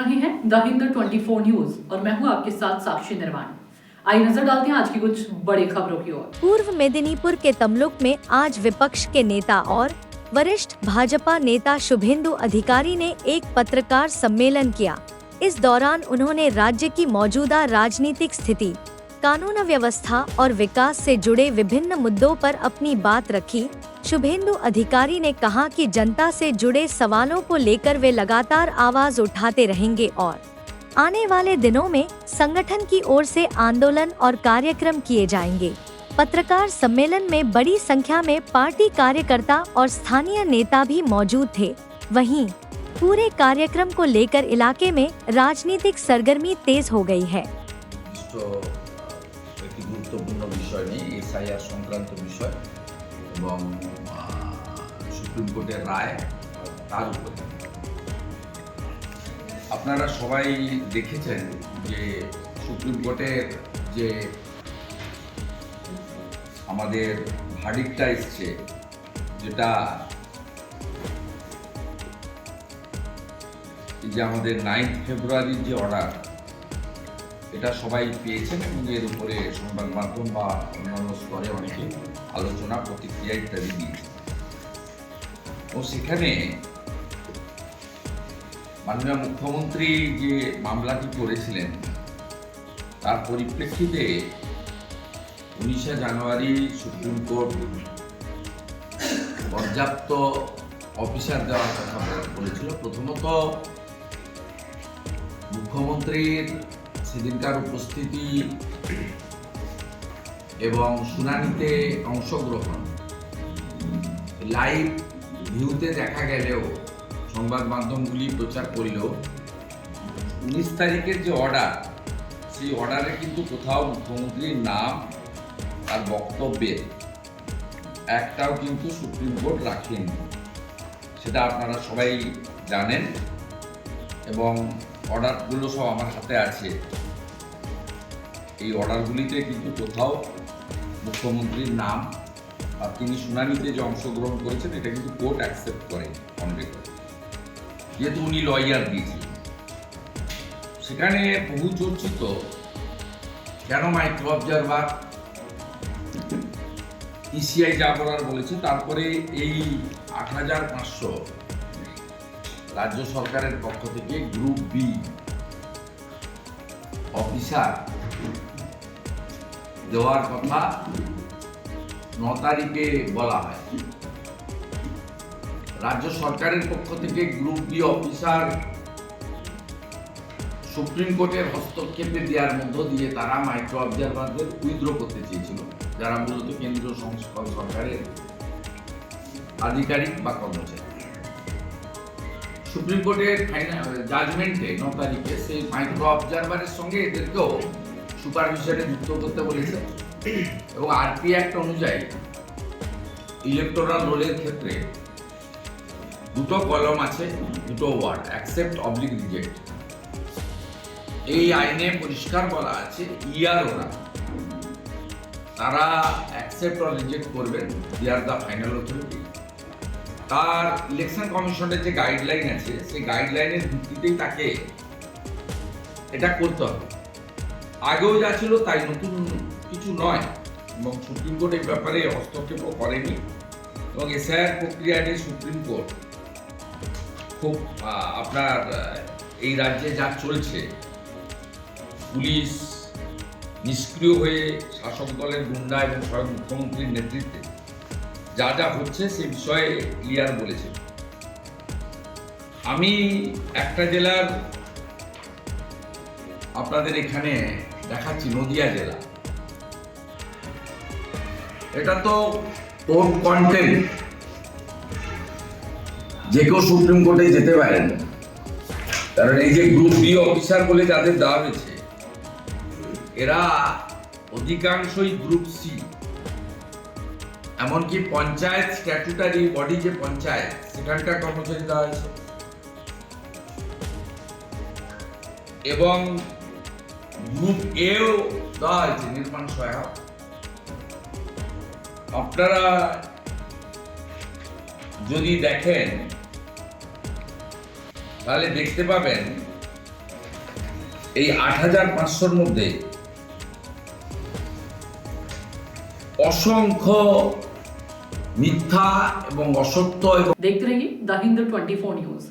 रहे हैं the Hind 24 news और मैं हूं आपके साथ साक्षी निर्वाण। आइए नजर डालते हैं आज की कुछ बड़ी खबरों की ओर। पूर्व मेदिनीपुर के तमलुक में आज विपक्ष के नेता और वरिष्ठ भाजपा नेता शुभेंदु अधिकारी ने एक पत्रकार सम्मेलन किया। इस दौरान उन्होंने राज्य की मौजूदा राजनीतिक स्थिति, कानून व्यवस्था और विकास से जुड़े विभिन्न मुद्दों पर अपनी बात रखी। शुभेंदु अधिकारी ने कहा कि जनता से जुड़े सवालों को लेकर वे लगातार आवाज उठाते रहेंगे और आने वाले दिनों में संगठन की ओर से आंदोलन और कार्यक्रम किए जाएंगे। पत्रकार सम्मेलन में बड़ी संख्या में पार्टी कार्यकर्ता और स्थानीय नेता भी मौजूद थे। वहीं पूरे कार्यक्रम को लेकर इलाके में राजनीतिक सरगर्मी तेज हो गई है। একটি গুরুত্বপূর্ণ বিষয় নেই এসআইআর সংক্রান্ত বিষয় এবং সুপ্রিম কোর্টের রায় তার উপরে আপনারা সবাই দেখেছেন যে সুপ্রিম কোর্টের যে আমাদের ভার্ডিক্টটা এসছে, যেটা যে আমাদের 9 ফেব্রুয়ারির যে অর্ডার, এটা সবাই পেয়েছেন এবং এর উপরে সংবাদ মাধ্যম বা অন্যান্য স্তরে অনেকে আলোচনা, প্রতিক্রিয়া ইত্যাদি দিয়েছে। ও সেখানে মাননীয় মুখ্যমন্ত্রী যে মামলাটি করেছিলেন তার পরিপ্রেক্ষিতে 19শে জানুয়ারি সুপ্রিম কোর্ট পর্যাপ্ত অফিসার দেওয়ার কথা বলেছিল। প্রথমত মুখ্যমন্ত্রীর সেদিনকার উপস্থিতি এবং শুনানিতে অংশগ্রহণ লাইভ ভিউতে দেখা গেলেও, সংবাদ মাধ্যমগুলি প্রচার করলেও 19 তারিখের যে অর্ডার, সেই অর্ডারে কিন্তু কোথাও মুখ্যমন্ত্রীর নাম আর বক্তব্যের একটাও কিন্তু সুপ্রিম কোর্ট রাখেনি। সেটা আপনারা সবাই জানেন এবং অর্ডারগুলো সব আমার হাতে আছে। এই অর্ডারগুলিতে কিন্তু কোথাও মুখ্যমন্ত্রীর নাম আর তিনি শুনানিতে যে অংশগ্রহণ করেছেন এটা কিন্তু কোর্ট অ্যাকসেপ্ট করে অন রেকর্ড, যেহেতু উনি লয়ার দিয়েছিলেন। সেখানে বহু চর্চিত কেন মাইক্রো অবজারভার, ইসিআই যা বলার বলেছে, তারপরে এই ৮৫০০ রাজ্য সরকারের পক্ষ থেকে গ্রুপ বি অফিসার দেওয়ার কথা 9 তারিখে বলা হয়। রাজ্য সরকারের পক্ষ থেকে গ্রুপ বি অফিসার সুপ্রিম কোর্টের হস্তক্ষেপে দেওয়ার মধ্য দিয়ে তারা মাইক্রো অবজারভারদের উইথড্র করতে চেয়েছিল, যারা মূলত কেন্দ্রীয় সরকারের আধিকারিক বা কর্মচারী। সুপ্রিম কোর্টের জাজমেন্টে 9 তারিখে সেই মাইক্রো অবজারভারের সঙ্গে এদেরকেও সুপারভিশনে যুক্ত করতে বলেছে এবং আরপি অ্যাক্ট অনুযায়ী ইলেকটোরাল রোলের ক্ষেত্রে দুটো কলম আছে, দুটো ওয়ার্ড, অ্যাকসেপ্ট অবলিক রিজেক্ট। এই আইনে পরিষ্কার বলা আছে ইআরওরা তারা অ্যাকসেপ্ট অর রিজেক্ট করবেন, দে আর দ্য ফাইনাল অথরিটি। তার ইলেকশন কমিশনের যে গাইডলাইন আছে, সেই গাইডলাইনের ভিত্তিতেই তাকে এটা করতে হবে। আগেও যা ছিল তাই, নতুন কিছু নয় এবং সুপ্রিম কোর্ট এই ব্যাপারে হস্তক্ষেপও করেনি এবং এসআইআর প্রক্রিয়া নিয়ে সুপ্রিম কোর্ট খুব আপনার এই রাজ্যে যা চলছে, পুলিশ নিষ্ক্রিয় হয়ে শাসক দলের গুন্ডা এবং স্বয়ং মুখ্যমন্ত্রীর নেতৃত্বে যা যা হচ্ছে সে বিষয়ে ক্লিয়ার বলেছে। আমি একটা জেলার আপনাদের এখানে দেখাচ্ছি, নদিয়া জেলা। এটা তো কোর্ট কন্টেন্ট, যে কেউ সুপ্রিম কোর্টে যেতে পারেন, কারণ এই যে গ্রুপ বি অফিসার বলে যাদের দেওয়া হয়েছে এরা অধিকাংশই গ্রুপ সি, এমনকি পঞ্চায়েত স্ট্যাটুটারি বডি যে পঞ্চায়েত, সেখানকার কর্মচারী দেওয়া হয়েছে এবং গ্রুপ এও দেওয়া হয়েছে নির্মাণ সহায়ক। আপনারা যদি দেখেন তাহলে দেখতে পাবেন এই ৮৫০০-র মধ্যে অসংখ্য মিথ্যা এবং অসত্য এবং देखते रहिए द हिंद 24 न्यूज।